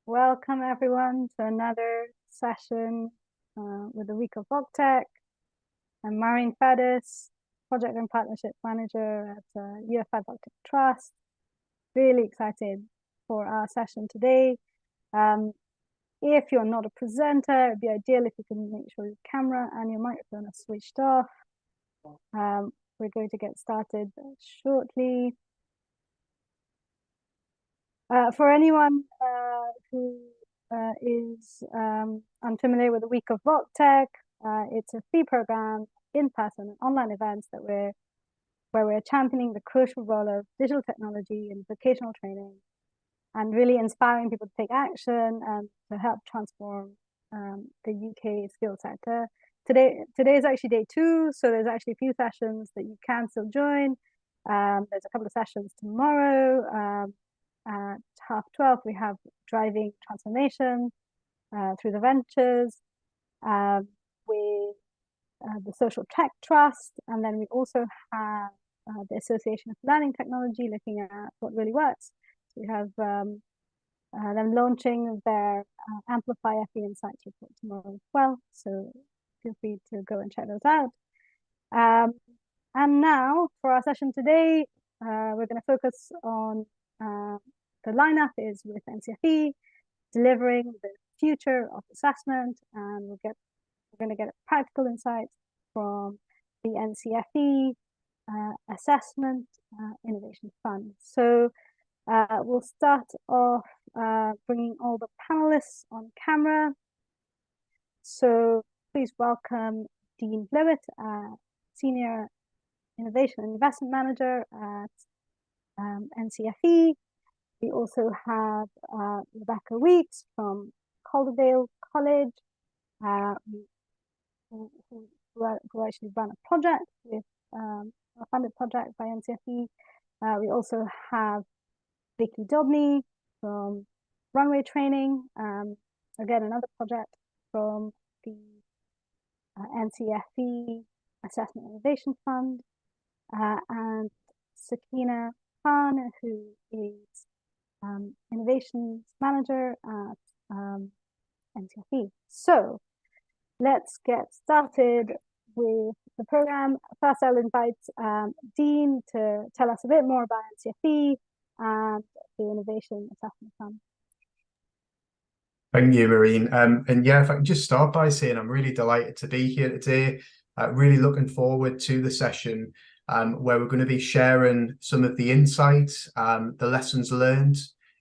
Welcome everyone to another session with the Week of VogTech. I'm Maureen Faddis, Project and Partnership Manager at UFI VogTech Trust. Really excited for our session today. If you're not a presenter, it'd be ideal if you can make sure your camera and your microphone are switched off. We're going to get started shortly. For anyone who is unfamiliar with the Week of VogTech, it's a free program, in-person and online events where we're championing the crucial role of digital technology in vocational training and really inspiring people to take action and to help transform the UK skills sector. Today is actually day 2, so there's actually a few sessions that you can still join. There's a couple of sessions tomorrow. At 12:30, we have driving transformation through the ventures with the Social Tech Trust, and then we also have the Association of Learning Technology looking at what really works. So we have them launching their Amplify FE Insights report tomorrow as well. So feel free to go and check those out. And now for our session today, we're going to focus on the lineup is with NCFE, delivering the future of assessment, and we're going to get practical insights from the NCFE Assessment Innovation Fund. So we'll start off bringing all the panelists on camera. So please welcome Dean Blewett, Senior Innovation and Investment Manager at NCFE. We also have Rebecca Weeks from Calderdale College, who actually ran a project with a funded project by NCFE. We also have Vicky Dobney from Runway Training, again another project from the NCFE Assessment Innovation Fund, and Sakina Khan, who is Innovations Manager at NCFE. So let's get started with the program. First, I'll invite Dean to tell us a bit more about NCFE and the Innovation Assessment Fund. Thank you, Maureen. And yeah, if I can just start by saying I'm really delighted to be here today. Really looking forward to the session where we're going to be sharing some of the insights, the lessons learned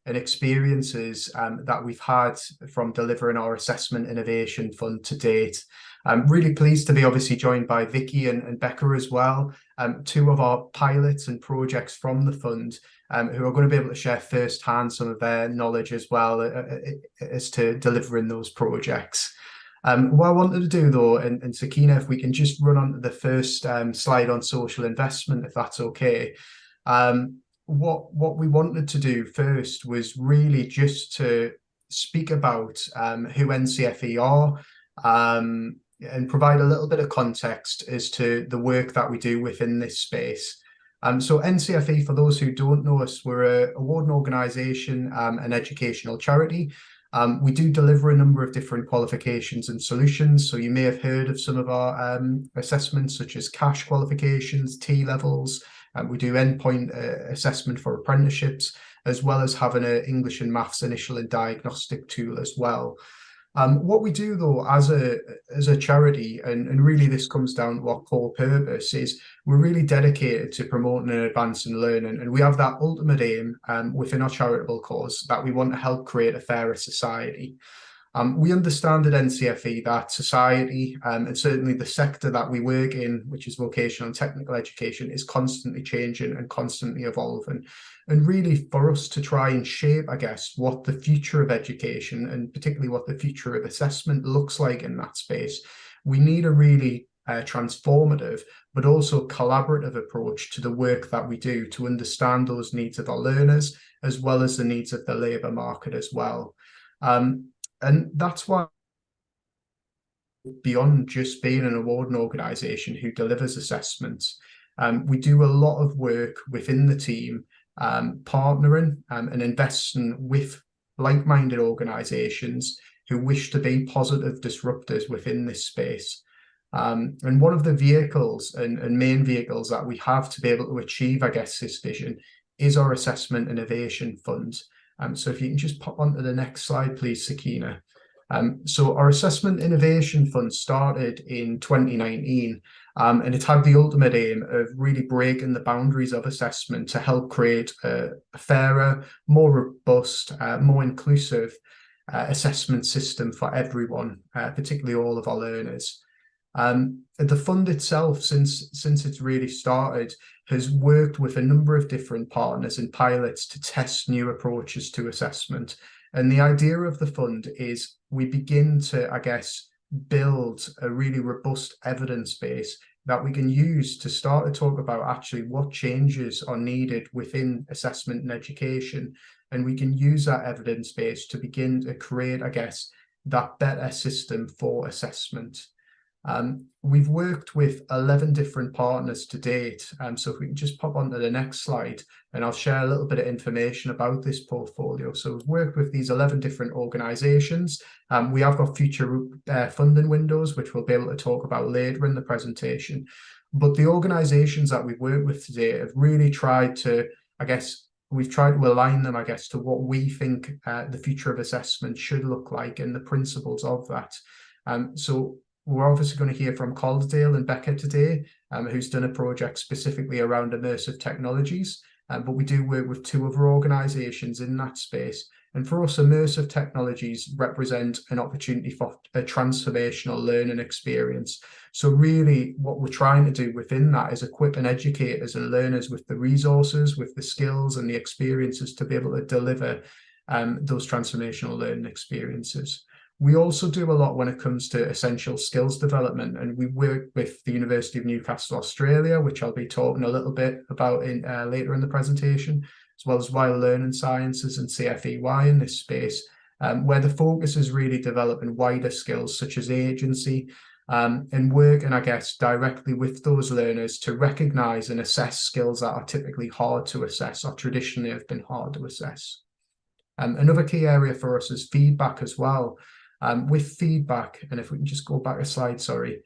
and experiences that we've had from delivering our Assessment Innovation Fund to date. I'm really pleased to be obviously joined by Vicky and Becca as well, two of our pilots and projects from the fund, who are going to be able to share firsthand some of their knowledge as well as to delivering those projects. What I wanted to do though, and Sakina, if we can just run on to the first slide on social investment, if that's okay. What we wanted to do first was really just to speak about who NCFE are and provide a little bit of context as to the work that we do within this space. So NCFE, for those who don't know us, we're an awarding organisation, an educational charity. We do deliver a number of different qualifications and solutions. So you may have heard of some of our assessments, such as cash qualifications, T-levels. We do endpoint assessment for apprenticeships, as well as having an English and Maths initial and diagnostic tool as well. What we do though as a charity, and really this comes down to our core purpose, is we're really dedicated to promoting and advancing learning, and we have that ultimate aim within our charitable cause that we want to help create a fairer society. We understand at NCFE that society, and certainly the sector that we work in, which is vocational and technical education, is constantly changing and constantly evolving. And really for us to try and shape, I guess, what the future of education and particularly what the future of assessment looks like in that space, we need a really transformative but also collaborative approach to the work that we do to understand those needs of our learners as well as the needs of the labour market as well. And that's why, beyond just being an awarding organisation who delivers assessments, we do a lot of work within the team, partnering and investing with like-minded organisations who wish to be positive disruptors within this space. And one of the vehicles and main vehicles that we have to be able to achieve, I guess, this vision is our Assessment Innovation Fund. So if you can just pop onto the next slide, please, Sakina. So our Assessment Innovation Fund started in 2019, and it had the ultimate aim of really breaking the boundaries of assessment to help create a fairer, more robust, more inclusive assessment system for everyone, particularly all of our learners. The fund itself, since it's really started, has worked with a number of different partners and pilots to test new approaches to assessment. And the idea of the fund is we begin to, I guess, build a really robust evidence base that we can use to start to talk about actually what changes are needed within assessment and education. And we can use that evidence base to begin to create, I guess, that better system for assessment. We've worked with 11 different partners to date. So if we can just pop onto the next slide, and I'll share a little bit of information about this portfolio. So we've worked with these 11 different organisations. We have got future funding windows, which we'll be able to talk about later in the presentation. But the organisations that we've worked with today have really tried to, I guess, we've tried to align them, I guess, to what we think the future of assessment should look like and the principles of that. So we're obviously going to hear from Calderdale and Becca today, who's done a project specifically around immersive technologies. But we do work with two other organisations in that space. And for us, immersive technologies represent an opportunity for a transformational learning experience. So really what we're trying to do within that is equipping educators and learners with the resources, with the skills and the experiences to be able to deliver those transformational learning experiences. We also do a lot when it comes to essential skills development, and we work with the University of Newcastle, Australia, which I'll be talking a little bit about later in the presentation, as well as Wild Learning Sciences and NCFE in this space, where the focus is really developing wider skills such as agency, and working, I guess, directly with those learners to recognise and assess skills that are typically hard to assess or traditionally have been hard to assess. Another key area for us is feedback as well. With feedback, and if we can just go back a slide, sorry.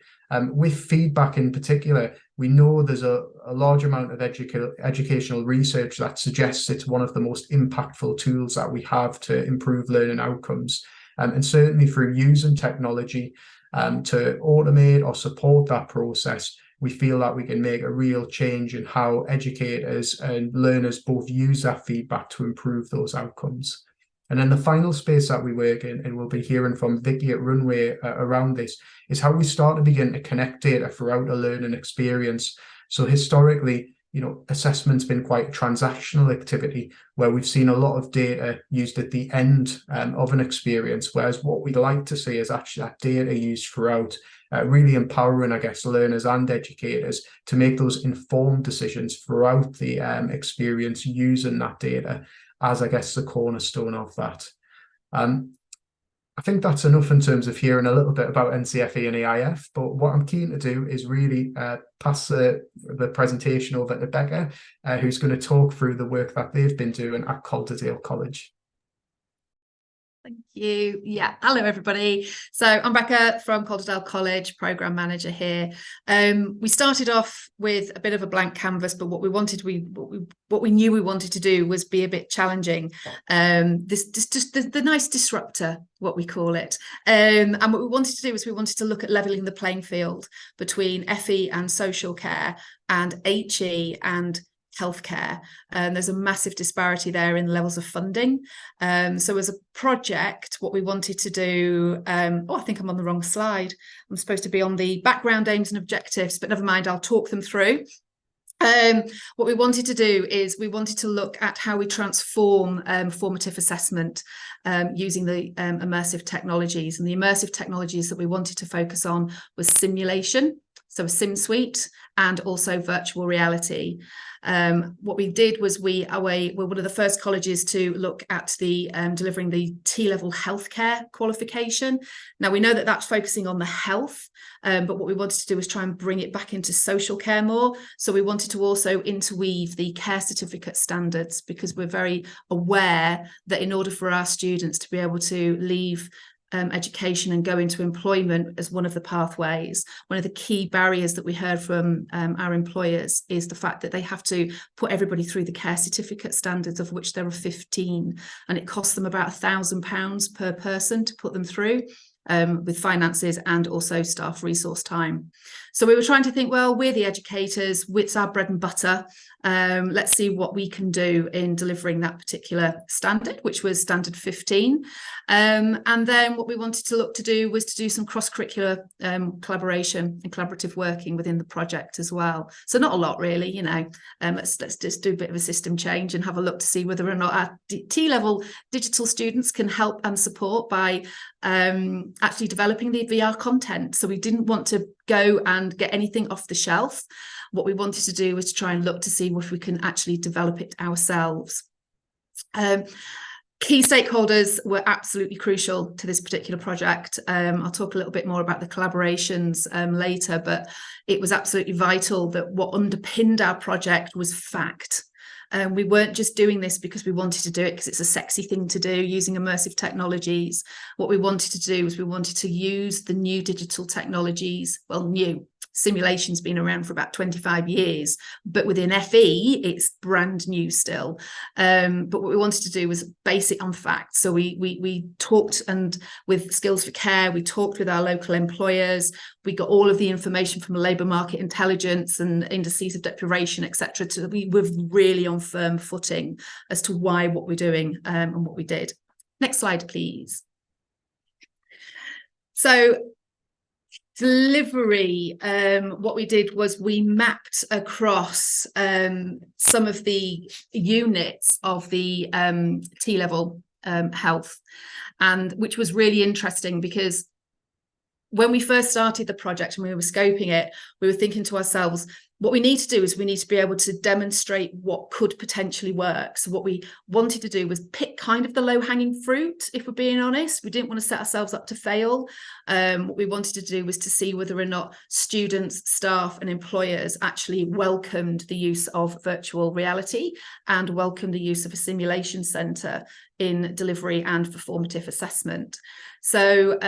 With feedback in particular, we know there's a large amount of educational research that suggests it's one of the most impactful tools that we have to improve learning outcomes. And certainly through using technology to automate or support that process, we feel that we can make a real change in how educators and learners both use that feedback to improve those outcomes. And then the final space that we work in, and we'll be hearing from Vicky at Runway around this, is how we start to begin to connect data throughout a learning experience. So historically, assessment's been quite a transactional activity where we've seen a lot of data used at the end of an experience, whereas what we'd like to see is actually that data used throughout, really empowering, I guess, learners and educators to make those informed decisions throughout the experience using that data as, I guess, the cornerstone of that. I think that's enough in terms of hearing a little bit about NCFE and AIF, but what I'm keen to do is really pass the presentation over to Becca, who's going to talk through the work that they've been doing at Calderdale College. Thank you. Yeah, hello everybody. So I'm Becca from Calderdale College, Programme Manager here. We started off with a bit of a blank canvas, but what we knew we wanted to do was be a bit challenging. Just the nice disruptor, what we call it. And what we wanted to do was we wanted to look at levelling the playing field between FE and social care and HE and healthcare. There's a massive disparity there in levels of funding. So as a project, what we wanted to do, I think I'm on the wrong slide. I'm supposed to be on the background aims and objectives, but never mind, I'll talk them through. What we wanted to do is we wanted to look at how we transform formative assessment using the immersive technologies. And the immersive technologies that we wanted to focus on was simulation. so a sim suite, and also virtual reality. What we did was we're one of the first colleges to look at the delivering the T-level healthcare qualification. Now, we know that that's focusing on the health, but what we wanted to do was try and bring it back into social care more. So we wanted to also interweave the care certificate standards, because we're very aware that in order for our students to be able to leave education and go into employment as one of the pathways, one of the key barriers that we heard from our employers is the fact that they have to put everybody through the care certificate standards, of which there are 15, and it costs them about £1,000 per person to put them through, with finances and also staff resource time. So we were trying to think, well, we're the educators, it's our bread and butter. Let's see what we can do in delivering that particular standard, which was standard 15. And then what we wanted to look to do was to do some cross-curricular collaboration and collaborative working within the project as well. So not a lot really, you know, let's just do a bit of a system change and have a look to see whether or not our T-level digital students can help and support by actually developing the VR content. So we didn't want to go and get anything off the shelf. What we wanted to do was to try and look to see if we can actually develop it ourselves. Key stakeholders were absolutely crucial to this particular project. I'll talk a little bit more about the collaborations later, but it was absolutely vital that what underpinned our project was fact. We weren't just doing this because we wanted to do it because it's a sexy thing to do using immersive technologies. What we wanted to do was we wanted to use the new digital technologies, well, new. Simulation's been around for about 25 years, but within FE, it's brand new still. But what we wanted to do was base it on facts. So we talked, and with Skills for Care, we talked with our local employers. We got all of the information from labour market intelligence and indices of deprivation, etc. So we were really on firm footing as to why what we're doing and what we did. Next slide, please. So delivery, what we did was we mapped across some of the units of the T-level health, and which was really interesting, because when we first started the project and we were scoping it, we were thinking to ourselves, what we need to do is we need to be able to demonstrate what could potentially work. So what we wanted to do was pick kind of the low-hanging fruit, if we're being honest. We didn't want to set ourselves up to fail. What we wanted to do was to see whether or not students, staff and employers actually welcomed the use of virtual reality and welcomed the use of a simulation centre in delivery and performative assessment. So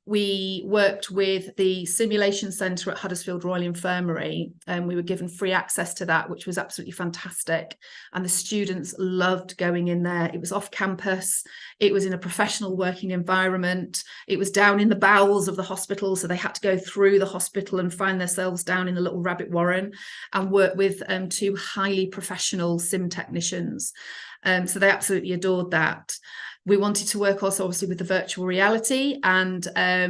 we worked with the simulation centre at Huddersfield Royal Infirmary, and we were given free access to that, which was absolutely fantastic. And the students loved going in there. It was off campus. It was in a professional working environment. It was down in the bowels of the hospital. So they had to go through the hospital and find themselves down in the little rabbit warren and work with two highly professional sim technicians. So they absolutely adored that. We wanted to work also obviously with the virtual reality, and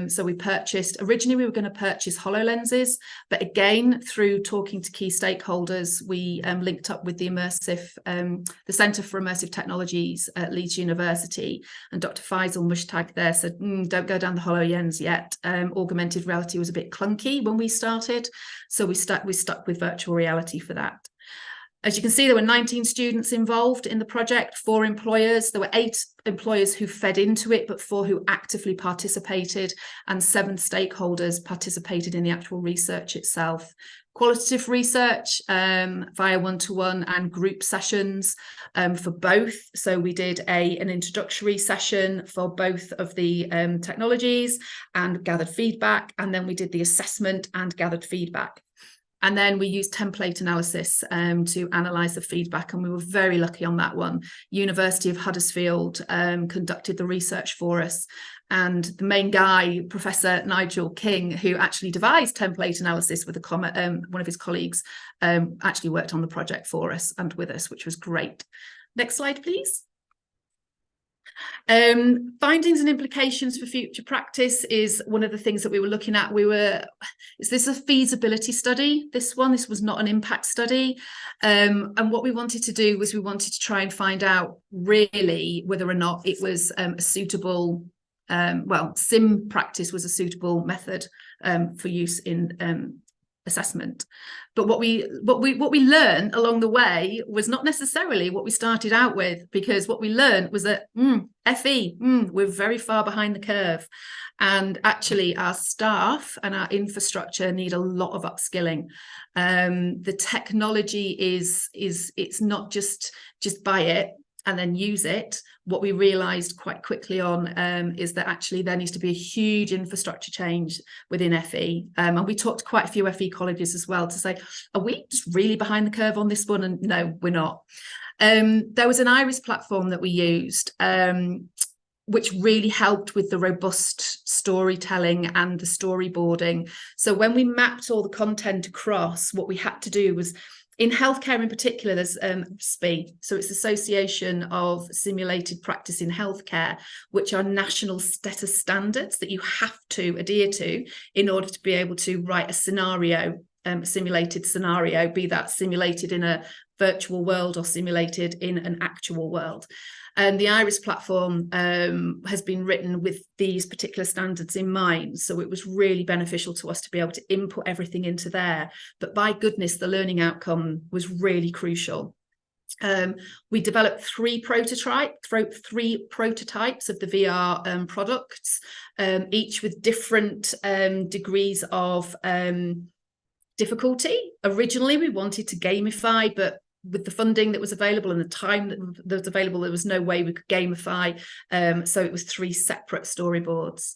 so we purchased, originally we were going to purchase HoloLenses, but again through talking to key stakeholders, we linked up with the the Centre for Immersive Technologies at Leeds University, and Dr. Faisal Mushtaq there said, don't go down the HoloLens yet. Augmented reality was a bit clunky when we started, so we stuck with virtual reality for that. As you can see, there were 19 students involved in the project, 4 employers. There were 8 employers who fed into it, but 4 who actively participated, and 7 stakeholders participated in the actual research itself. Qualitative research via one-to-one and group sessions for both. So we did an introductory session for both of the technologies and gathered feedback, and then we did the assessment and gathered feedback. And then we used template analysis to analyse the feedback, and we were very lucky on that one. University of Huddersfield conducted the research for us, and the main guy, Professor Nigel King, who actually devised template analysis with one of his colleagues, actually worked on the project for us and with us, which was great. Next slide, please. Findings and implications for future practice is one of the things that we were looking at. Is this a feasibility study? This was not an impact study. And what we wanted to do was we wanted to try and find out really whether or not it was a suitable, sim practice was a suitable method for use in assessment. But what we learned along the way was not necessarily what we started out with, because what we learned was that FE, we're very far behind the curve. And actually our staff and our infrastructure need a lot of upskilling. The technology it's not just buy it and then use it. What we realized quite quickly on is that actually there needs to be a huge infrastructure change within FE. And we talked to quite a few FE colleges as well to say, are we just really behind the curve on this one? And no, we're not. There was an iris platform that we used, which really helped with the robust storytelling and the storyboarding. So when we mapped all the content across, what we had to do was, in healthcare in particular, there's SPI, so it's Association of Simulated Practice in Healthcare, which are national status standards that you have to adhere to in order to be able to write a scenario, a simulated scenario, be that simulated in a virtual world or simulated in an actual world. And the iris platform has been written with these particular standards in mind. So it was really beneficial to us to be able to input everything into there. But by goodness, the learning outcome was really crucial. We developed three prototypes of the VR products, each with different degrees of difficulty. Originally, we wanted to gamify, but with the funding that was available and the time that was available, there was no way we could gamify. So it was three separate storyboards.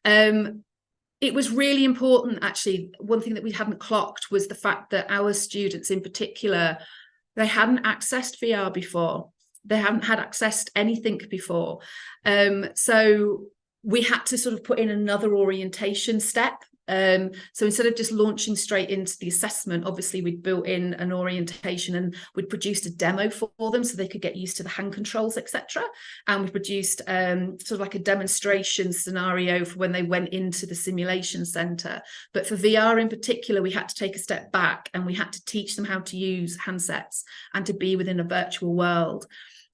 It was really important, actually. One thing that we hadn't clocked was the fact that our students in particular, they hadn't accessed VR before. They hadn't had access to anything before. So we had to sort of put in another orientation step. So instead of just launching straight into the assessment, obviously we'd built in an orientation and we'd produced a demo for them so they could get used to the hand controls, etc. And we produced sort of like a demonstration scenario for when they went into the simulation centre. But for VR in particular, we had to take a step back and we had to teach them how to use handsets and to be within a virtual world.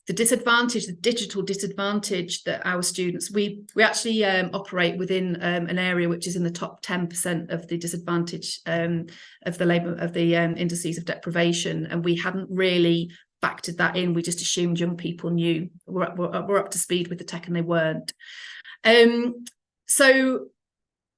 The disadvantage, the digital disadvantage that our students, we actually operate within an area which is in the top 10% of the disadvantage of the indices of deprivation, and we hadn't really factored that in. We just assumed young people knew were up to speed with the tech, and they weren't. So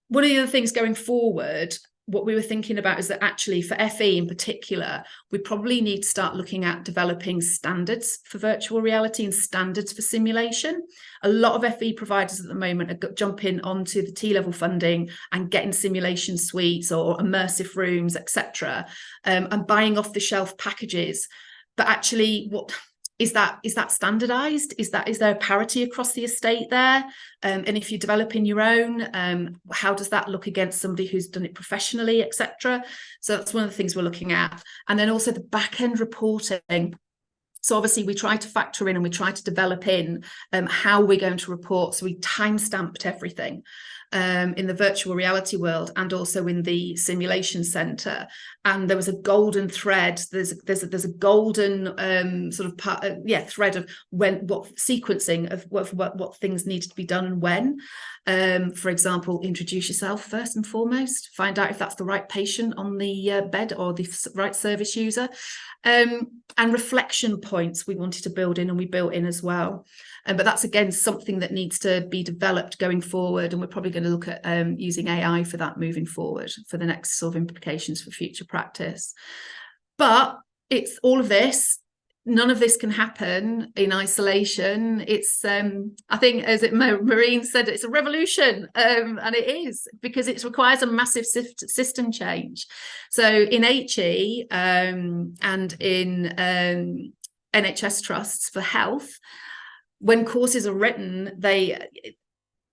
one of the other things going forward, what we were thinking about is that actually for FE in particular, we probably need to start looking at developing standards for virtual reality and standards for simulation. A lot of FE providers at the moment are jumping onto the T-level funding and getting simulation suites or immersive rooms, etc., and buying off-the-shelf packages. But actually, what is that standardized? Is there a parity across the estate there? And if you're developing your own, how does that look against somebody who's done it professionally, etc.? So that's one of the things we're looking at. And then also the back end reporting. So obviously we try to factor in and we try to develop in how we're going to report. So we time-stamped everything in the virtual reality world and also in the simulation center. And there was a golden thread. There's a golden sort of thread of what sequencing of what things needed to be done and when. For example, introduce yourself first and foremost. Find out if that's the right patient on the bed or the right service user. And reflection points we wanted to build in, and we built in as well. But that's again something that needs to be developed going forward, and we're probably going to look at using AI for that moving forward for the next sort of implications for future practice. But it's all of this. None of this can happen in isolation. It's, I think, as Maureen said, it's a revolution, and it is, because it requires a massive system change. So in HE and in NHS trusts for health, when courses are written,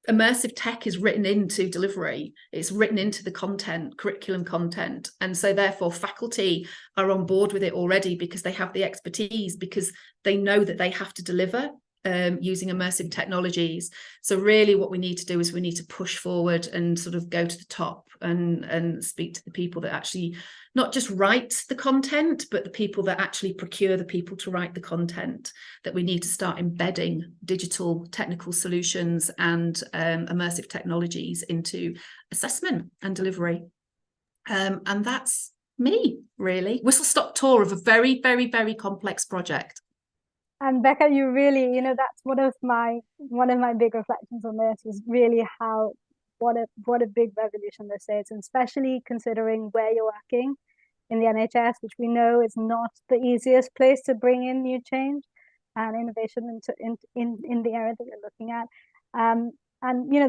immersive tech is written into delivery. It's written into the content, curriculum content. And so therefore faculty are on board with it already because they have the expertise, because they know that they have to deliver using immersive technologies. So really what we need to do is we need to push forward and sort of go to the top and speak to the people that actually not just write the content, but the people that actually procure the people to write the content, that we need to start embedding digital technical solutions and immersive technologies into assessment and delivery. And that's me, really. Whistle-stop tour of a very, very, very complex project. And Becca, you really, that's one of my big reflections on this is really how what a big revolution this is, and especially considering where you're working in the NHS, which we know is not the easiest place to bring in new change and innovation in the area that you're looking at. And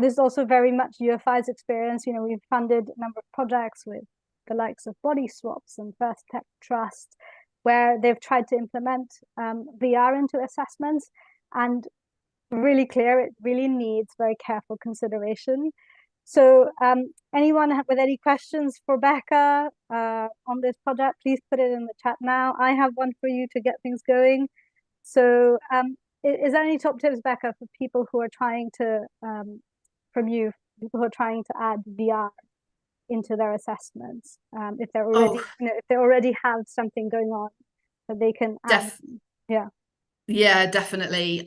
there's also very much UFI's experience. We've funded a number of projects with the likes of Body Swaps and First Tech Trust, where they've tried to implement VR into assessments, and really clear it really needs very careful consideration. So anyone with any questions for Becca on this project, please put it in the chat now. I have one for you to get things going. So is there any top tips, Becca, for people who are trying to, people who are trying to add VR into their assessments, if they're already, if they already have something going on that they can add? Yeah, definitely.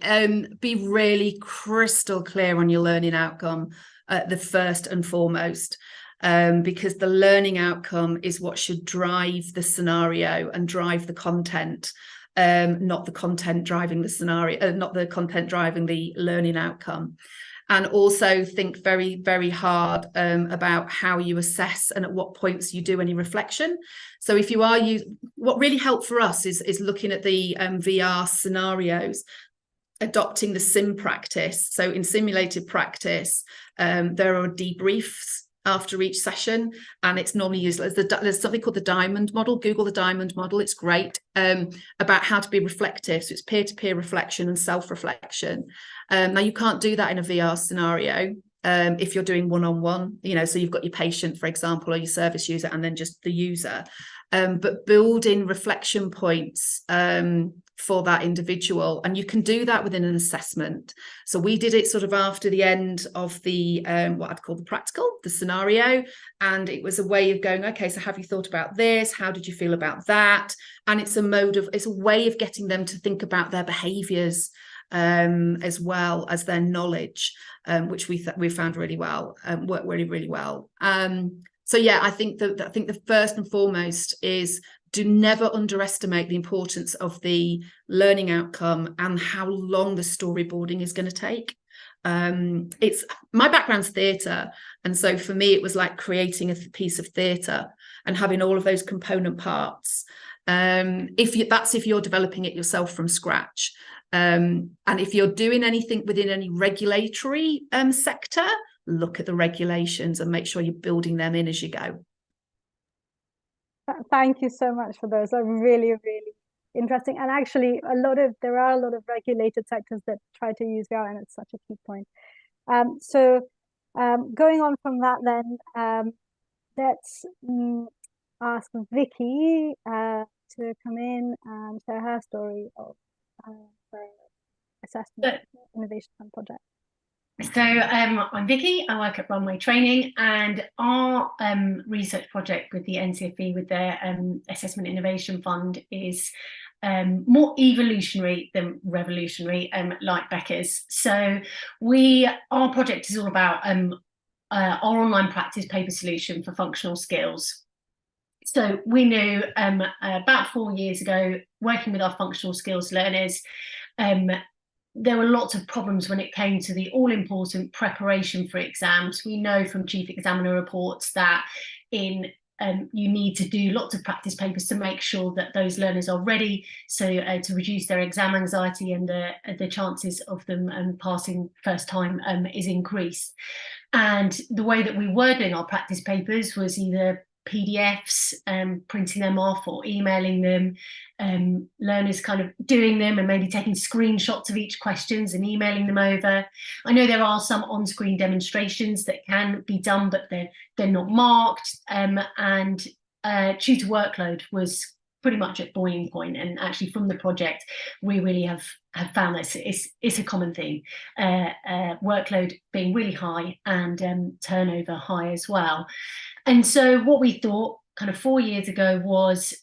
Be really crystal clear on your learning outcome, the first and foremost, because the learning outcome is what should drive the scenario and drive the content, not the content driving the scenario, not the content driving the learning outcome. And also think very, very hard about how you assess and at what points you do any reflection. So if you are what really helped for us is looking at the VR scenarios, adopting the sim practice. So in simulated practice, there are debriefs after each session, and it's normally used as there's something called the diamond model. Google the diamond model, it's great, about how to be reflective. So it's peer-to-peer reflection and self-reflection. Now you can't do that in a VR scenario if you're doing one-on-one, so you've got your patient, for example, or your service user, and then just the user, but build in reflection points for that individual, and you can do that within an assessment. So we did it sort of after the end of the what I'd call the practical, the scenario, and it was a way of going, okay, so have you thought about this? How did you feel about that? And it's a way of getting them to think about their behaviors as well as their knowledge, which we found really well, worked really, really well. So yeah, I think the first and foremost is, do never underestimate the importance of the learning outcome and how long the storyboarding is going to take. It's my background's theatre, and so for me it was like creating a piece of theatre and having all of those component parts. If you're developing it yourself from scratch, and if you're doing anything within any regulatory sector, look at the regulations and make sure you're building them in as you go. Thank you so much for those. They're really, really interesting. And actually, there are a lot of regulated sectors that try to use VR, and it's such a key point. So going on from that, then let's ask Vicky to come in and share her story of her Assessment Innovation Fund project. So I'm Vicky, I work at Runway Training, and our research project with the NCFE, with their Assessment Innovation Fund, is more evolutionary than revolutionary, like Becca's. So our project is all about our online practice paper solution for functional skills. So we knew about 4 years ago, working with our functional skills learners, there were lots of problems when it came to the all-important preparation for exams. We know from chief examiner reports that you need to do lots of practice papers to make sure that those learners are ready, so to reduce their exam anxiety, and the chances of them passing first time is increased. And the way that we were doing our practice papers was either PDFs, printing them off, or emailing them, learners kind of doing them and maybe taking screenshots of each questions and emailing them over. I know there are some on-screen demonstrations that can be done, but they're not marked, and tutor workload was pretty much at boiling point. And actually from the project, we really have found this it's a common theme, workload being really high and turnover high as well. And so what we thought kind of 4 years ago was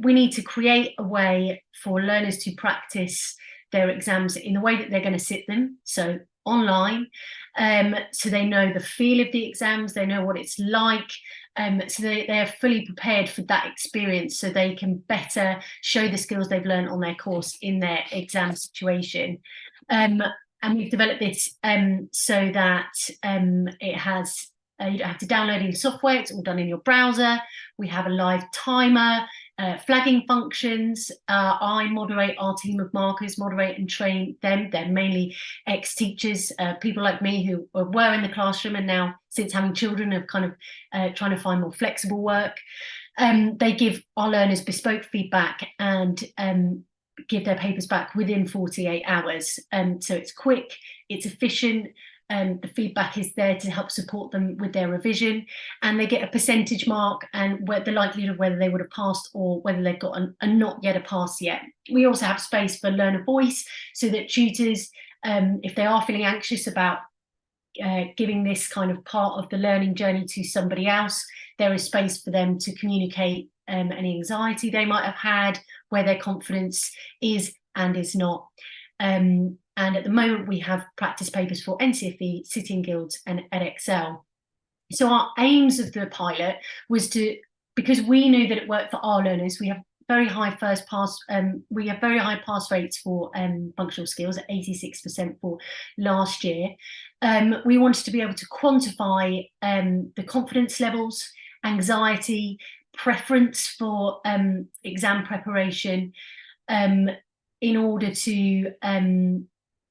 we need to create a way for learners to practice their exams in the way that they're going to sit them, so online, so they know the feel of the exams, they know what it's like, so they are fully prepared for that experience, so they can better show the skills they've learned on their course in their exam situation. And we've developed this so that it has, you don't have to download any software, it's all done in your browser. We have a live timer, flagging functions. I moderate, our team of markers moderate and train them. They're mainly ex-teachers, people like me who were in the classroom and now, since having children, have kind of trying to find more flexible work. They give our learners bespoke feedback and give their papers back within 48 hours. So it's quick, it's efficient. The feedback is there to help support them with their revision, and they get a percentage mark and the likelihood of whether they would have passed or whether they've got a not yet a pass yet. We also have space for learner voice, so that tutors, if they are feeling anxious about giving this kind of part of the learning journey to somebody else, there is space for them to communicate any anxiety they might have had, where their confidence is and is not. And at the moment, we have practice papers for NCFE, City and Guilds, and EdXL. So our aims of the pilot was to, because we knew that it worked for our learners, we have very high first pass, we have very high pass rates for functional skills at 86% for last year. We wanted to be able to quantify the confidence levels, anxiety, preference for exam preparation, in order to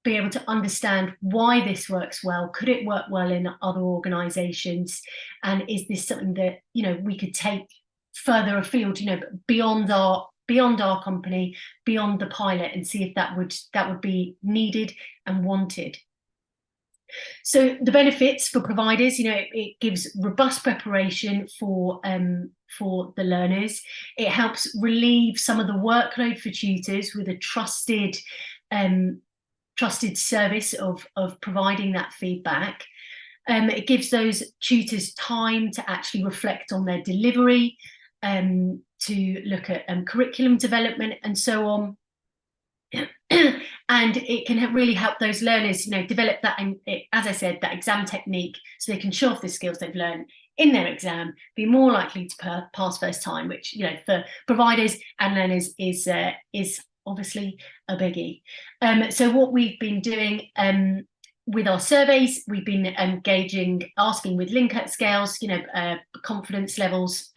be able to understand why this works well. Could it work well in other organisations? And is this something that, you know, we could take further afield, you know, beyond our company, beyond the pilot, and see if that would be needed and wanted. So the benefits for providers, you know, it gives robust preparation for the learners. It helps relieve some of the workload for tutors with a trusted service of providing that feedback. It gives those tutors time to actually reflect on their delivery, to look at curriculum development and so on. And it can really help those learners, you know, develop that, and as I said, that exam technique, so they can show off the skills they've learned in their exam, be more likely to pass first time, which, you know, for providers and learners is obviously a biggie. So what we've been doing with our surveys, we've been asking with Likert scales, you know, confidence levels,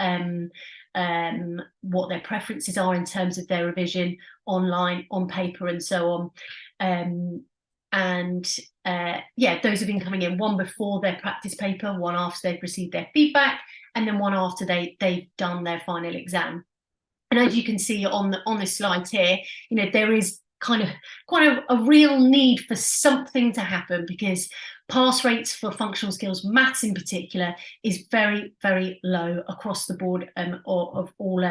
what their preferences are in terms of their revision online, on paper, and so on. Yeah, those have been coming in, one before their practice paper, one after they've received their feedback, and then one after they've done their final exam. And as you can see on the slide here, you know, there is kind of quite a real need for something to happen, because pass rates for functional skills, maths in particular, is very, very low across the board of all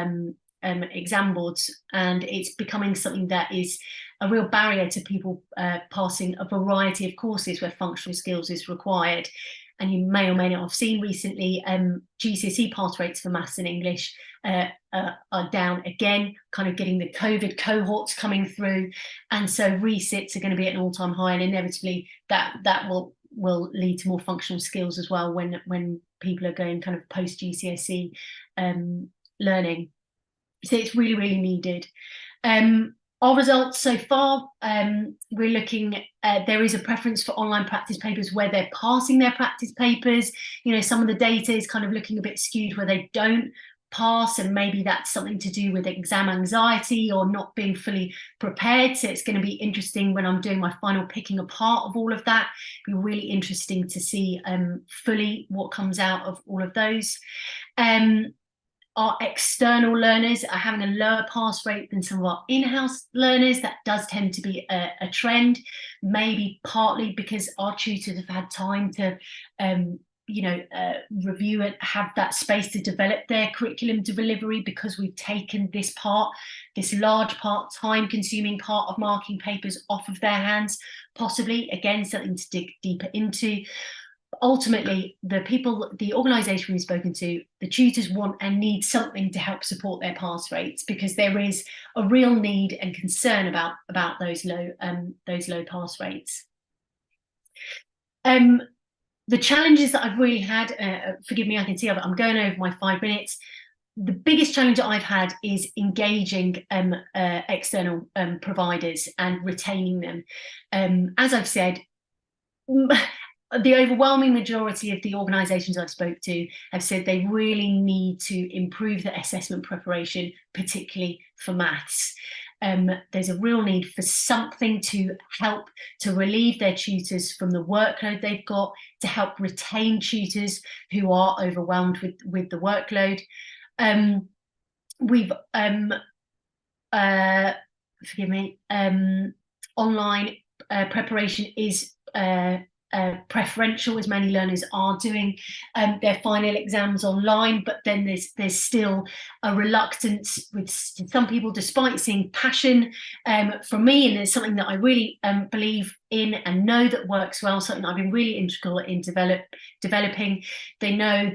exam boards, and it's becoming something that is a real barrier to people passing a variety of courses where functional skills is required. And you may or may not have seen recently, GCSE pass rates for maths and English are down again, kind of getting the COVID cohorts coming through, and so resits are going to be at an all-time high, and inevitably that will lead to more functional skills as well when people are going kind of post GCSE learning. So it's really, really needed. Our results so far, we're looking at, there is a preference for online practice papers where they're passing their practice papers. You know, some of the data is kind of looking a bit skewed where they don't pass, and maybe that's something to do with exam anxiety or not being fully prepared. So it's going to be interesting when I'm doing my final picking apart of all of that. It'll be really interesting to see fully what comes out of all of those. Our external learners are having a lower pass rate than some of our in-house learners. That does tend to be a trend, maybe partly because our tutors have had time to review it, have that space to develop their curriculum delivery, because we've taken this large part, time-consuming part of marking papers off of their hands, possibly, again, something to dig deeper into. Ultimately, the organisation we've spoken to, the tutors want and need something to help support their pass rates, because there is a real need and concern about those low pass rates. the challenges that I've really had, forgive me, I can see I'm going over my 5 minutes. The biggest challenge that I've had is engaging external providers and retaining them. As I've said, the overwhelming majority of the organisations I've spoke to have said they really need to improve their assessment preparation, particularly for maths. There's a real need for something to help to relieve their tutors from the workload they've got, to help retain tutors who are overwhelmed with the workload. We've forgive me, online preparation is preferential, as many learners are doing their final exams online, but then there's still a reluctance with some people, despite seeing passion from me, and there's something that I really believe in and know that works well, something I've been really integral in developing. They know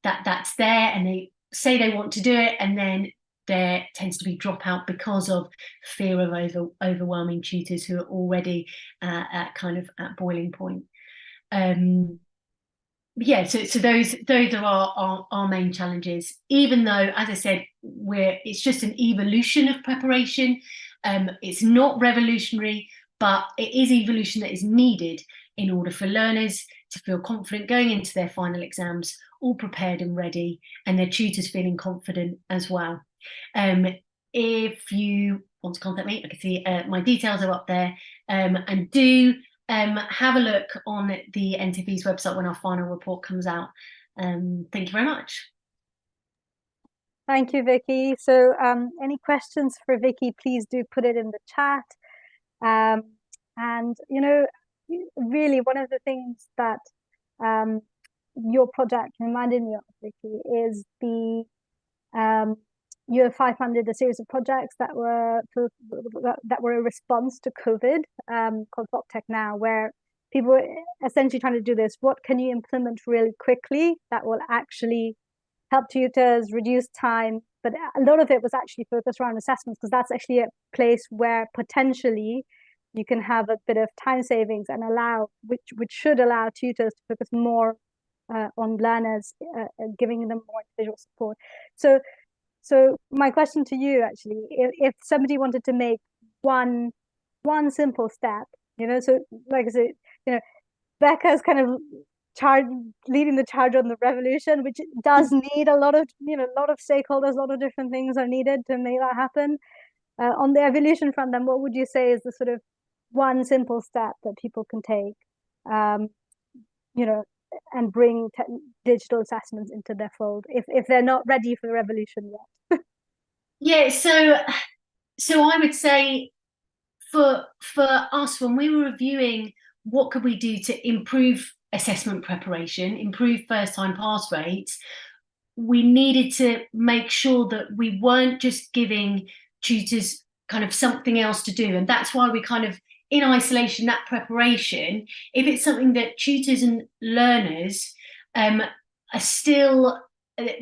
that's there, and they say they want to do it, and then there tends to be dropout because of fear of overwhelming tutors who are already at boiling point. Yeah, so those are our main challenges, even though, as I said, it's just an evolution of preparation. It's not revolutionary, but it is evolution that is needed in order for learners to feel confident going into their final exams, all prepared and ready, and their tutors feeling confident as well. If you want to contact me, I can see my details are up there, and do have a look on the NCFE's website when our final report comes out. Thank you very much. Thank you, Vicky. So any questions for Vicky, please do put it in the chat. And, you know, really one of the things that your project reminded me of, Vicky, is the UF5 funded a series of projects that were a response to COVID, called VocTech Now, where people were essentially trying to do this. What can you implement really quickly that will actually help tutors reduce time? But a lot of it was actually focused around assessments, because that's actually a place where potentially you can have a bit of time savings and which should allow tutors to focus more on learners, giving them more individual support. So my question to you, actually, if somebody wanted to make one simple step, you know, so like I said, you know, Becca's kind of leading the charge on the revolution, which does need a lot of stakeholders, a lot of different things are needed to make that happen. On the evolution front, then what would you say is the sort of one simple step that people can take, you know, and bring digital assessments into their fold if they're not ready for the revolution yet? Yeah, so I would say for us, when we were reviewing what could we do to improve assessment preparation, improve first-time pass rates, we needed to make sure that we weren't just giving tutors kind of something else to do. And that's why we kind of, in isolation, that preparation, if it's something that tutors and learners are still,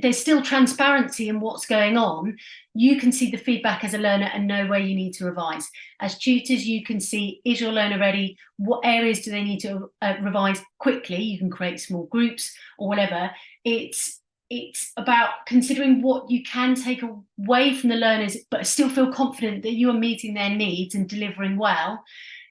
there's still transparency in what's going on, you can see the feedback as a learner and know where you need to revise. As tutors, you can see, is your learner ready? What areas do they need to revise quickly? You can create small groups or whatever. It's about considering what you can take away from the learners, but still feel confident that you are meeting their needs and delivering well.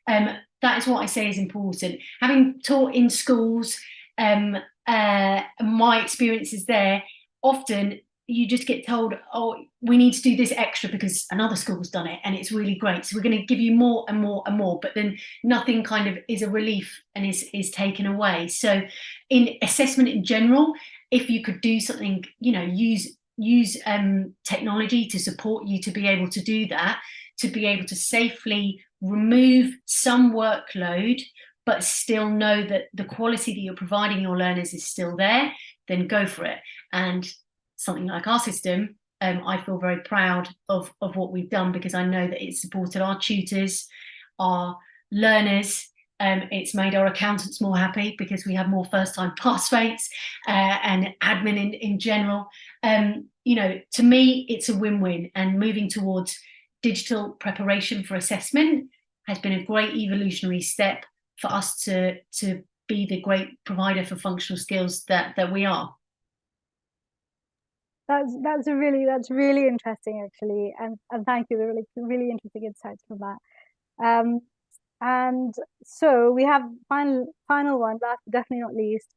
That is what I say is important. Having taught in schools, my experiences there, often you just get told, oh, we need to do this extra because another school's done it and it's really great, so we're going to give you more and more and more, but then nothing kind of is a relief and is taken away. So in assessment in general, if you could do something, you know, use technology to support you to be able to do that, to be able to safely remove some workload but still know that the quality that you're providing your learners is still there, then go for it. And something like our system, I feel very proud of what we've done, because I know that it's supported our tutors, our learners. It's made our accountants more happy because we have more first-time pass rates, and admin in general. You know, to me, it's a win-win, and moving towards digital preparation for assessment has been a great evolutionary step for us to be the great provider for functional skills that we are. That's really interesting, actually, and thank you. They're really interesting insights from that. And so we have final one, last but definitely not least,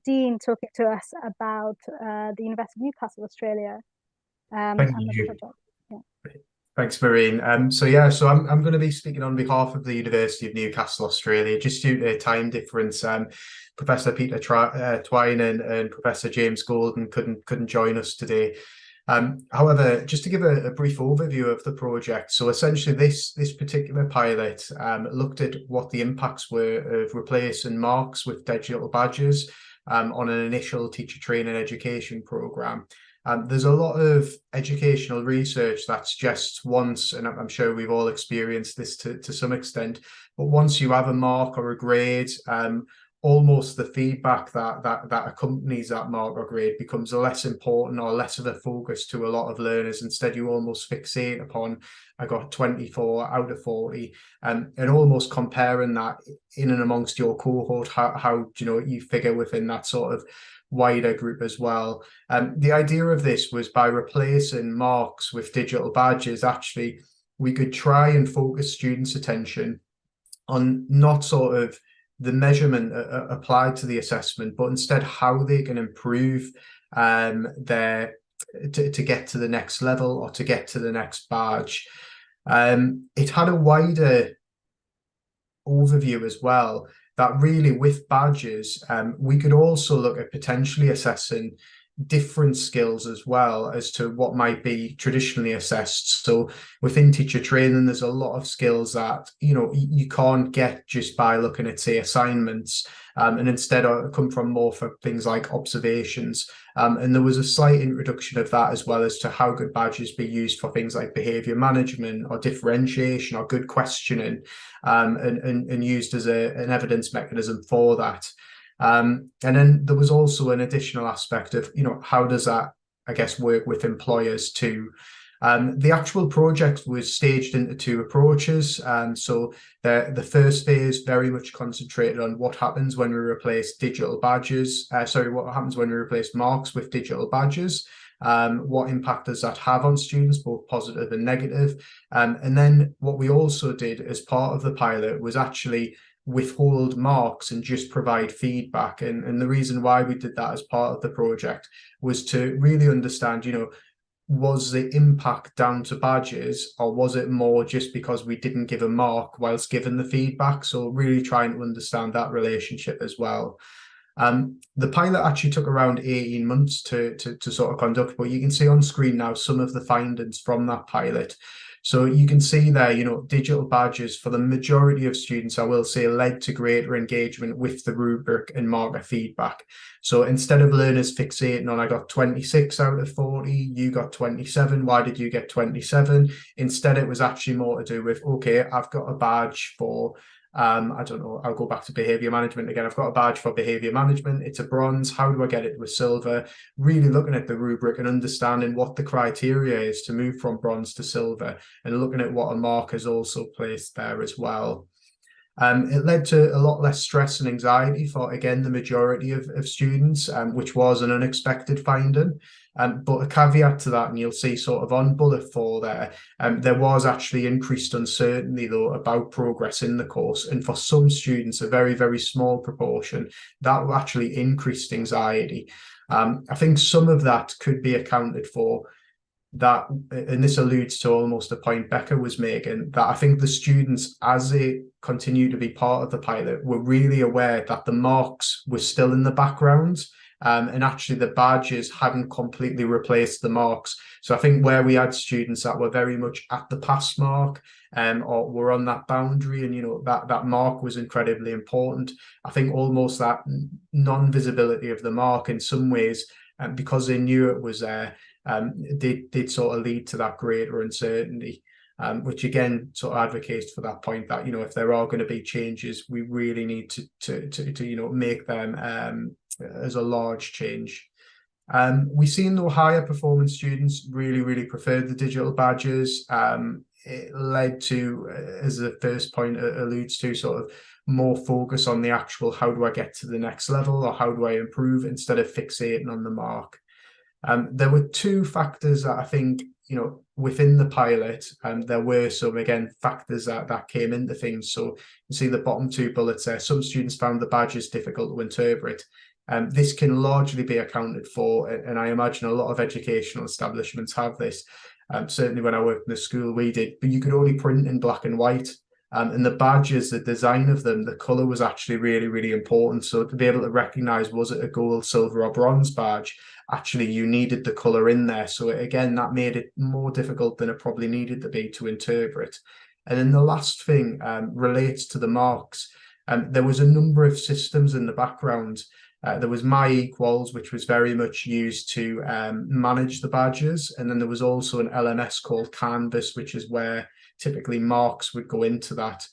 Dean talking to us about the University of Newcastle, Australia. Thank you. Project. Yeah. Thanks, Marine. So I'm going to be speaking on behalf of the University of Newcastle, Australia, just due to time difference. Professor Peter Twine and Professor James Golden couldn't join us today. However, just to give a brief overview of the project, so essentially this particular pilot looked at what the impacts were of replacing marks with digital badges on an initial teacher training education programme. There's a lot of educational research that suggests once, and I'm sure we've all experienced this to some extent, but once you have a mark or a grade, almost the feedback that accompanies that mark or grade becomes less important or less of a focus to a lot of learners. Instead, you almost fixate upon, I got 24 out of 40, and almost comparing that in and amongst your cohort, how you figure within that sort of wider group as well. The idea of this was by replacing marks with digital badges, actually, we could try and focus students' attention on not sort of the measurement applied to the assessment, but instead how they can improve to get to the next level or to get to the next badge. It had a wider overview as well, that really with badges, we could also look at potentially assessing different skills as well as to what might be traditionally assessed. So within teacher training, there's a lot of skills that you can't get just by looking at, say, assignments, and instead come from more for things like observations. And there was a slight introduction of that as well as to how good badges be used for things like behaviour management or differentiation or good questioning, and used as an evidence mechanism for that. And then there was also an additional aspect of, how does that, I guess, work with employers too? The actual project was staged into two approaches. So the first phase very much concentrated on what happens when we replace digital badges. What happens when we replace marks with digital badges? What impact does that have on students, both positive and negative? And then what we also did as part of the pilot was actually withhold marks and just provide feedback. And the reason why we did that as part of the project was to really understand, was the impact down to badges, or was it more just because we didn't give a mark whilst giving the feedback? So really trying to understand that relationship as well. The pilot actually took around 18 months to sort of conduct, but you can see on screen now some of the findings from that pilot. So you can see there, digital badges for the majority of students, I will say, led to greater engagement with the rubric and marker feedback. So instead of learners fixating on, I got 26 out of 40, you got 27, why did you get 27? Instead, it was actually more to do with, okay, I've got a badge for, I don't know, I'll go back to behaviour management again. I've got a badge for behaviour management. It's a bronze. How do I get it to a silver? Really looking at the rubric and understanding what the criteria is to move from bronze to silver, and looking at what a mark is also placed there as well. It led to a lot less stress and anxiety for, again, the majority of students, which was an unexpected finding. But a caveat to that, and you'll see sort of on bullet 4 there was actually increased uncertainty, though, about progress in the course. And for some students, a very, very small proportion, that actually increased anxiety. I think some of that could be accounted for that, and this alludes to almost a point Becca was making, that I think the students, as they continue to be part of the pilot, were really aware that the marks were still in the background, and actually the badges hadn't completely replaced the marks. So I think where we had students that were very much at the pass mark, or were on that boundary, and that mark was incredibly important, I think almost that non-visibility of the mark in some ways, because they knew it was there, did sort of lead to that greater uncertainty, which again sort of advocates for that point that if there are going to be changes, we really need to make them as a large change. We've seen though higher performance students really preferred the digital badges. it led to, as the first point alludes to, sort of more focus on the actual how do I get to the next level, or how do I improve, instead of fixating on the mark. There were two factors that I think, you know, within the pilot, there were some, again, factors that came into things. So you see the bottom two bullets there. Some students found the badges difficult to interpret. This can largely be accounted for, and I imagine a lot of educational establishments have this. Certainly when I worked in the school, we did, but you could only print in black and white. And the badges, the design of them, the colour was actually really, really important. So to be able to recognise, was it a gold, silver or bronze badge, actually you needed the colour in there. So again, that made it more difficult than it probably needed to be to interpret. And then the last thing relates to the marks. There was a number of systems in the background. There was My Equals, which was very much used to manage the badges. And then there was also an LMS called Canvas, which is where typically marks would go into that.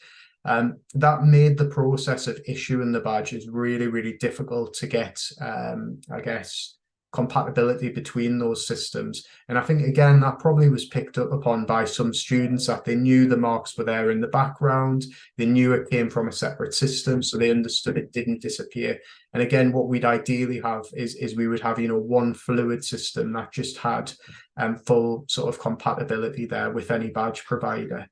That made the process of issuing the badges really, really difficult to get, I guess, compatibility between those systems. And I think, again, that probably was picked up upon by some students, that they knew the marks were there in the background. They knew it came from a separate system, so they understood it didn't disappear. And again, what we'd ideally have is we would have, you know, one fluid system that just had full sort of compatibility there with any badge provider.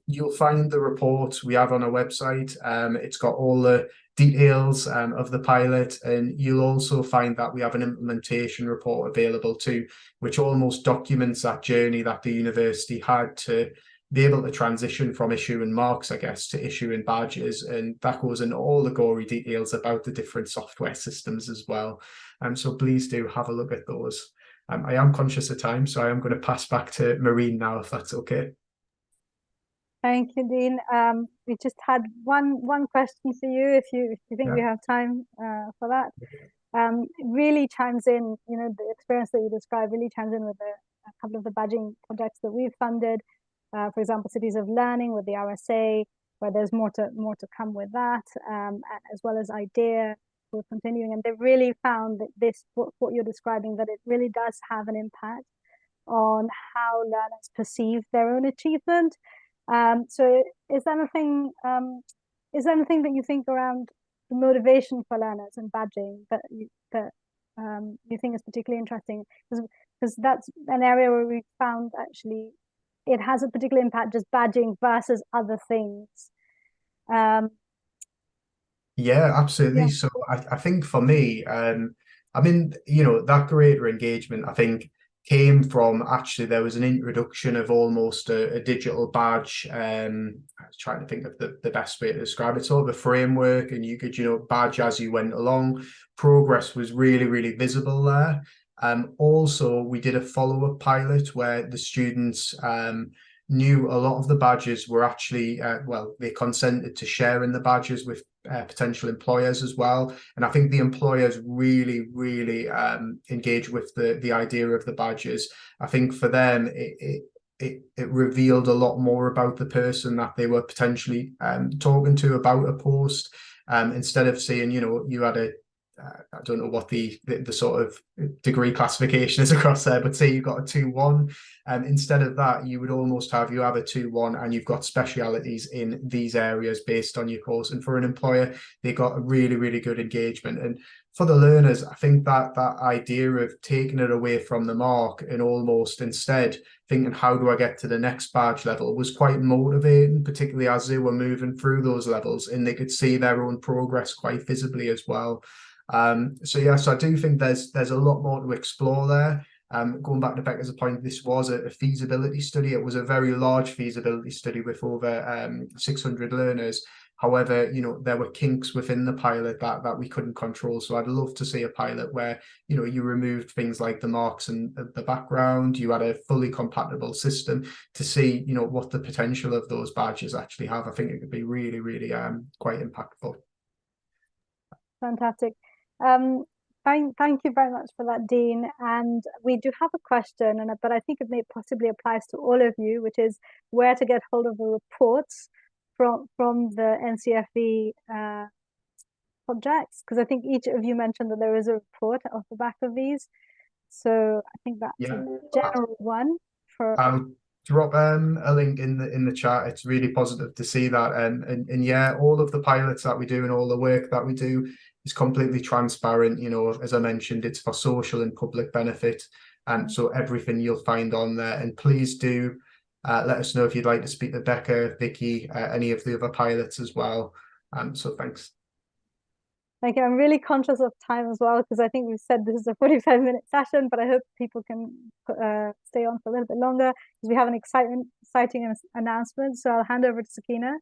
You'll find the report we have on our website. It's got all the details of the pilot, and you'll also find that we have an implementation report available too, which almost documents that journey that the university had to be able to transition from issuing marks, I guess, to issuing badges. And that goes into all the gory details about the different software systems as well. So please do have a look at those. I am conscious of time, so I am going to pass back to Maureen now, if that's okay. Thank you, Dean. We just had one question for you, if you think we have time for that. It really chimes in, you know, the experience that you described really chimes in with a couple of the badging projects that we've funded. For example, Cities of Learning with the RSA, where there's more to come with that, as well as IDEA for continuing. And they've really found that what you're describing, that it really does have an impact on how learners perceive their own achievement. So is there anything that you think around the motivation for learners and badging that you think is particularly interesting? Because that's an area where we found actually it has a particular impact, just badging versus other things. Yeah, absolutely. Yeah. So I think for me, I mean, you know, that greater engagement, I think, came from actually there was an introduction of almost a digital badge. I was trying to think of the best way to describe it. Sort of a framework, and you could, you know, badge as you went along. Progress was really, really visible there. Also, we did a follow-up pilot where the students knew a lot of the badges were actually, well, they consented to sharing the badges with potential employers as well. And I think the employers really, really engaged with the idea of the badges. I think for them, it revealed a lot more about the person that they were potentially talking to about a post. Instead of saying, you know, you had a I don't know what the sort of degree classification is across there, but say you got a 2-1, instead of that, you would almost have a 2-1 and you've got specialities in these areas based on your course. And for an employer, they got a really, really good engagement. And for the learners, I think that idea of taking it away from the mark and almost instead thinking, how do I get to the next badge level, was quite motivating, particularly as they were moving through those levels and they could see their own progress quite visibly as well. So I do think there's a lot more to explore there. Going back to Becca's point, this was a feasibility study. It was a very large feasibility study with over 600 learners. However, you know, there were kinks within the pilot that we couldn't control. So I'd love to see a pilot where, you know, you removed things like the marks and the background, you had a fully compatible system to see, you know, what the potential of those badges actually have. I think it could be really, really quite impactful. Fantastic. Thank you very much for that, Dean. And we do have a question, but I think it may possibly applies to all of you, which is where to get hold of the reports from the NCFE projects, because I think each of you mentioned that there is a report off the back of these. So I think that's a general one for. drop a link in the chat. It's really positive to see that, and yeah, all of the pilots that we do and all the work that we do is completely transparent. You know, as I mentioned, it's for social and public benefit, and so everything you'll find on there. And please do let us know if you'd like to speak to Becca, Vicky, any of the other pilots as well. So thanks. Thank you. I'm really conscious of time as well, because I think we've said this is a 45-minute session, but I hope people can stay on for a little bit longer, because we have an exciting announcement. So I'll hand over to Sakina.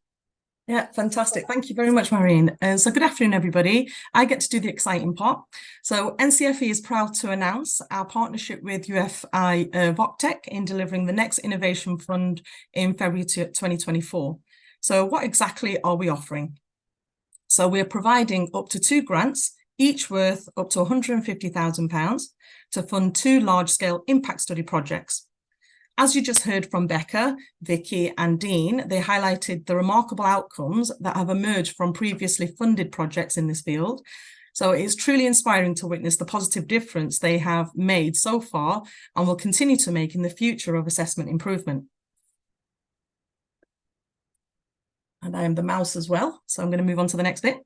Yeah, fantastic. Thank you very much, Maureen. So good afternoon, everybody. I get to do the exciting part. So NCFE is proud to announce our partnership with UFI VocTech in delivering the next Innovation Fund in February 2024. So what exactly are we offering? So we're providing up to 2 grants, each worth up to £150,000 to fund 2 large-scale impact study projects. As you just heard from Becca, Vicky and Dean, they highlighted the remarkable outcomes that have emerged from previously funded projects in this field. So it is truly inspiring to witness the positive difference they have made so far and will continue to make in the future of assessment improvement. And I am the mouse as well, so I'm going to move on to the next bit.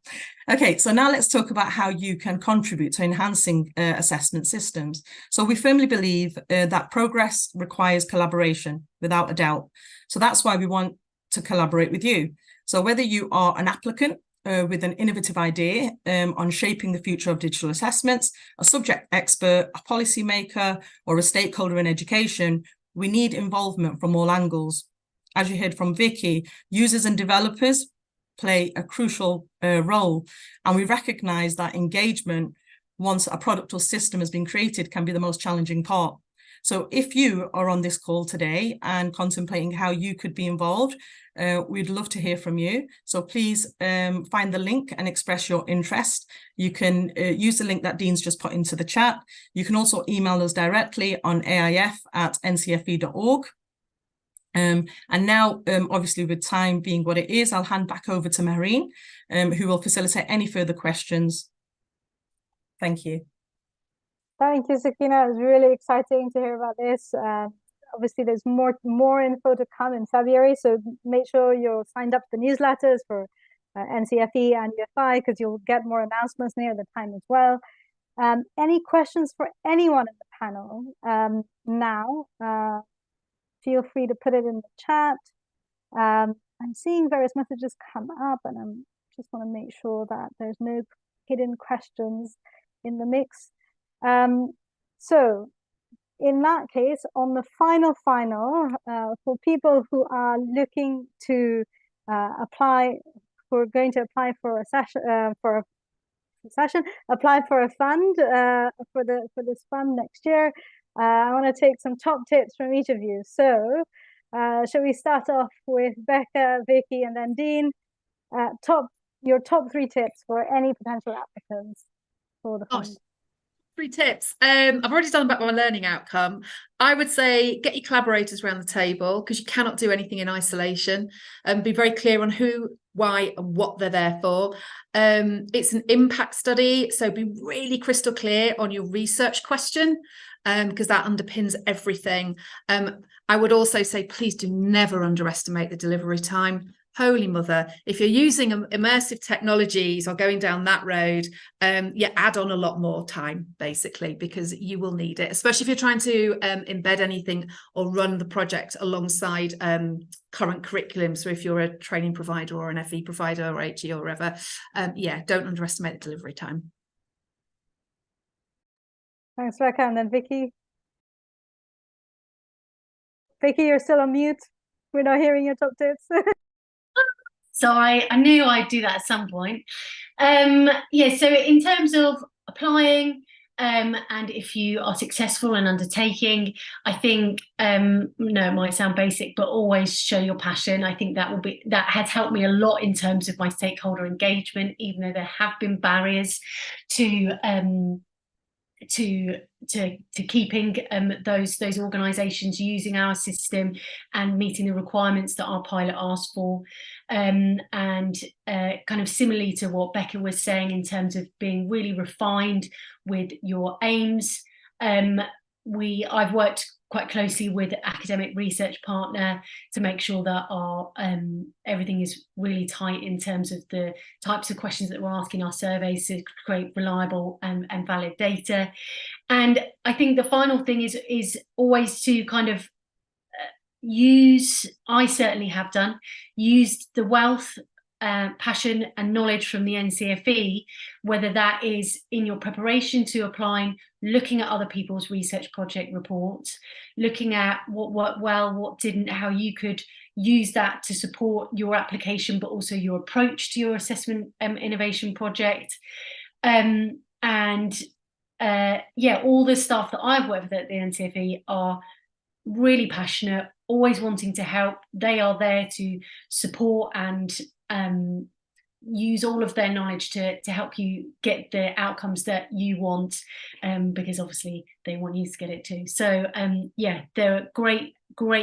Okay, so now let's talk about how you can contribute to enhancing assessment systems. So we firmly believe that progress requires collaboration, without a doubt. So that's why we want to collaborate with you. So whether you are an applicant with an innovative idea on shaping the future of digital assessments, a subject expert, a policymaker, or a stakeholder in education, we need involvement from all angles. As you heard from Vicky, users and developers play a crucial role, and we recognise that engagement once a product or system has been created can be the most challenging part. So if you are on this call today and contemplating how you could be involved, we'd love to hear from you. So please find the link and express your interest. You can use the link that Dean's just put into the chat. You can also email us directly on aif@ncfe.org. And now, obviously, with time being what it is, I'll hand back over to Maureen, who will facilitate any further questions. Thank you. Thank you, Sakina. It was really exciting to hear about this. Obviously, there's more info to come in February, so make sure you're signed up to the newsletters for NCFE and UFI, because you'll get more announcements near the time as well. Any questions for anyone in the panel now? Feel free to put it in the chat. I'm seeing various messages come up, and I just want to make sure that there's no hidden questions in the mix. So in that case, on the final, for people who are looking to apply, who are going to apply for a session, apply for a fund for this fund next year, I want to take some top tips from each of you. So shall we start off with Becca, Vicky, and then Dean? Your top 3 tips for any potential applicants for the fund. 3 tips. I've already done about my learning outcome. I would say get your collaborators around the table, because you cannot do anything in isolation, and be very clear on who, why, and what they're there for. It's an impact study, so be really crystal clear on your research question, because that underpins everything. I would also say, please do never underestimate the delivery time. Holy mother, if you're using immersive technologies or going down that road, add on a lot more time, basically, because you will need it, especially if you're trying to embed anything or run the project alongside current curriculum. So if you're a training provider or an FE provider or HE or whatever, don't underestimate the delivery time. Thanks, Becca. And then Vicky. Vicky, you're still on mute. We're not hearing your top tips. So I knew I'd do that at some point. So in terms of applying, and if you are successful in undertaking, I think, it might sound basic, but always show your passion. I think that has helped me a lot in terms of my stakeholder engagement, even though there have been barriers to keeping those organisations using our system and meeting the requirements that our pilot asked for, and kind of similarly to what Becca was saying in terms of being really refined with your aims. I've worked quite closely with academic research partner to make sure that our everything is really tight in terms of the types of questions that we're asking our surveys to create reliable and valid data. And I think the final thing is always to kind of I certainly have done, used the wealth, passion and knowledge from the NCFE, whether that is in your preparation to applying, looking at other people's research project reports, looking at what worked well, what didn't, how you could use that to support your application, but also your approach to your assessment innovation project. Yeah, all the staff that I've worked with at the NCFE are really passionate, always wanting to help. They are there to support and use all of their knowledge to help you get the outcomes that you want, because obviously they want you to get it too. So yeah, they're a great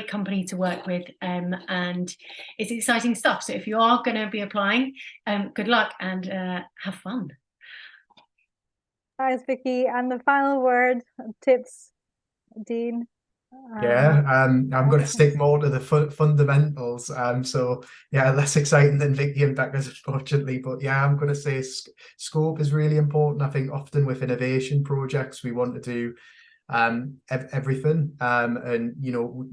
company to work with, and it's exciting stuff. So if you are going to be applying, good luck and have fun. Thanks, Vicky. And the final word, tips, Dean. Yeah, I'm going to stick more to the fundamentals. So yeah, less exciting than Vicky and Becca's, unfortunately. But yeah, I'm going to say scope is really important. I think often with innovation projects, we want to do everything, and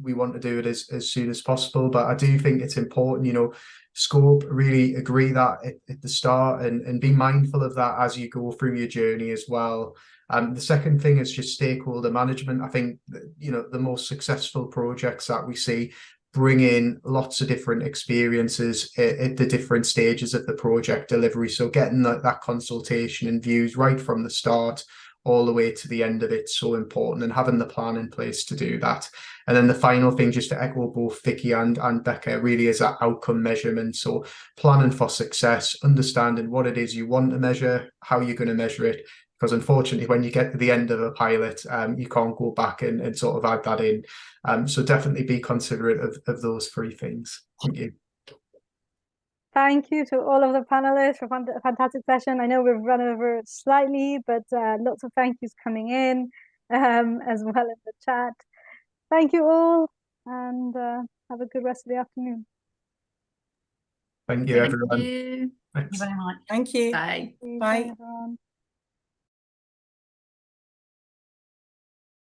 we want to do it as soon as possible. But I do think it's important, scope, really agree that at the start, and be mindful of that as you go through your journey as well. The second thing is just stakeholder management. I think the most successful projects that we see bring in lots of different experiences at the different stages of the project delivery. So getting that consultation and views right from the start all the way to the end of it's so important, and having the plan in place to do that. And then the final thing, just to echo both Vicky and Becca, really is that outcome measurement. So planning for success, understanding what it is you want to measure, how you're going to measure it. Because unfortunately, when you get to the end of a pilot, you can't go back and sort of add that in. So definitely be considerate of those three things. Thank you. Thank you to all of the panelists for a fantastic session. I know we've run over slightly, but lots of thank yous coming in, as well in the chat. Thank you all, and have a good rest of the afternoon. Thank you, everyone. Thank you. Thank you very much. Thank you. Bye. Bye. Everyone.